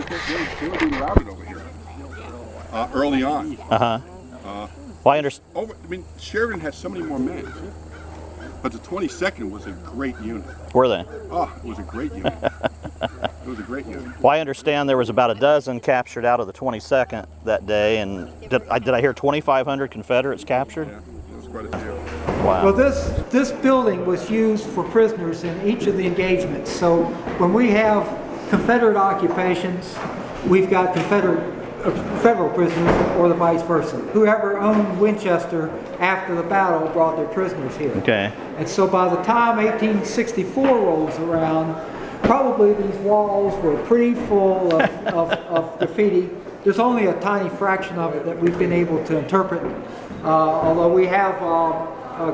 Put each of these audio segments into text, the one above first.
they were being routed over here early on. Well, I understand. I mean, Sheridan had so many more men, but the 22nd was a great unit. Were they? Oh, it was a great unit. It was a great unit. Well, I understand there was about a dozen captured out of the 22nd that day, and did I hear 2,500 Confederates captured? Yeah, it was quite a few. Wow. Well, this building was used for prisoners in each of the engagements. So when we have Confederate occupations, we've got federal prisoners, or the vice versa. Whoever owned Winchester after the battle brought their prisoners here. Okay. And so by the time 1864 rolls around, probably these walls were pretty full of graffiti. There's only a tiny fraction of it that we've been able to interpret, although we have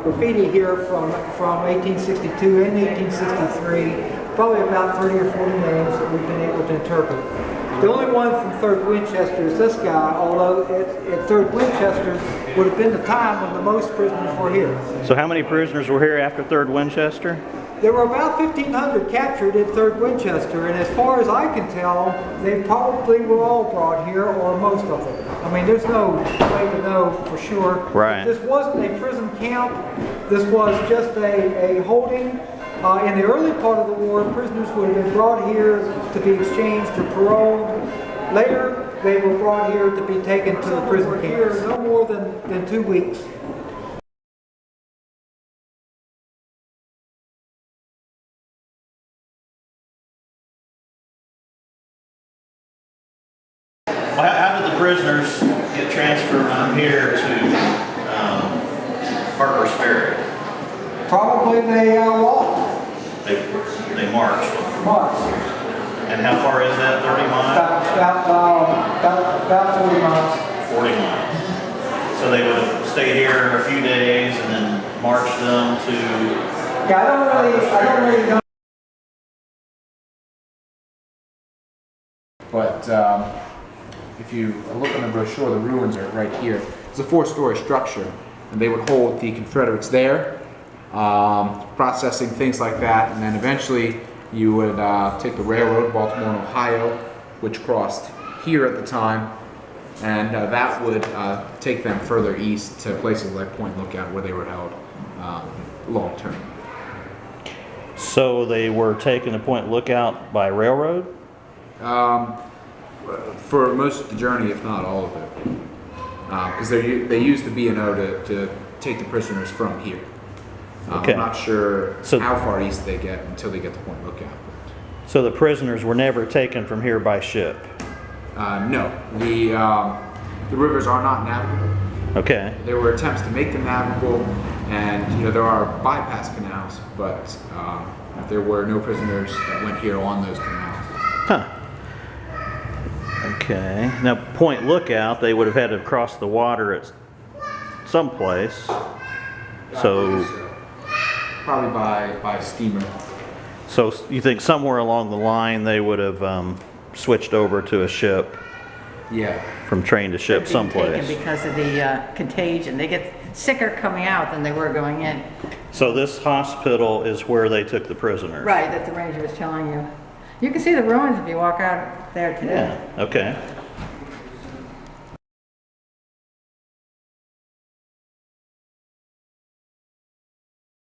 graffiti here from 1862 and 1863, probably about 30 or 40 names that we've been able to interpret. The only one from 3rd Winchester is this guy, although at 3rd Winchester would have been the time when the most prisoners were here. So how many prisoners were here after 3rd Winchester? There were about 1,500 captured at 3rd Winchester, and as far as I can tell, they probably were all brought here, or most of them. I mean, there's no way to know for sure. Right. This wasn't a prison camp. This was just a holding. In the early part of the war, prisoners would have been brought here to be exchanged or paroled. Later, they were brought here to be taken to the prison camp. Here no more than 2 weeks. Well, how did the prisoners get transferred from here to Harper's Ferry? Probably they walked. They marched. Marched. And how far is that? 30 miles? About 40 miles. 40 miles. So they would stay here a few days and then march them to. Yeah, I don't really know. But if you look on the brochure, the ruins are right here. It's a 4-story structure, and they would hold the Confederates there, processing things like that, and then eventually you would take the railroad, Baltimore and Ohio, which crossed here at the time, and that would take them further east to places like Point Lookout, where they were held long term. So they were taken to Point Lookout by railroad? For most of the journey, if not all of it, because they used the B&O to take the prisoners from here. Okay. I'm not sure So, how far east they get until they get to Point Lookout. so the prisoners were never taken from here by ship? No, the rivers are not navigable. Okay. There were attempts to make them navigable, and there are bypass canals, but there were no prisoners that went here on those canals. Huh. Okay. Now, Point Lookout, they would have had to cross the water at some place. So probably by steamer. So you think somewhere along the line they would have switched over to a ship? Yeah. From train to ship someplace. Because of the contagion. They get sicker coming out than they were going in. So this hospital is where they took the prisoners? Right, that the ranger was telling you. You can see the ruins if you walk out there today. Yeah, okay.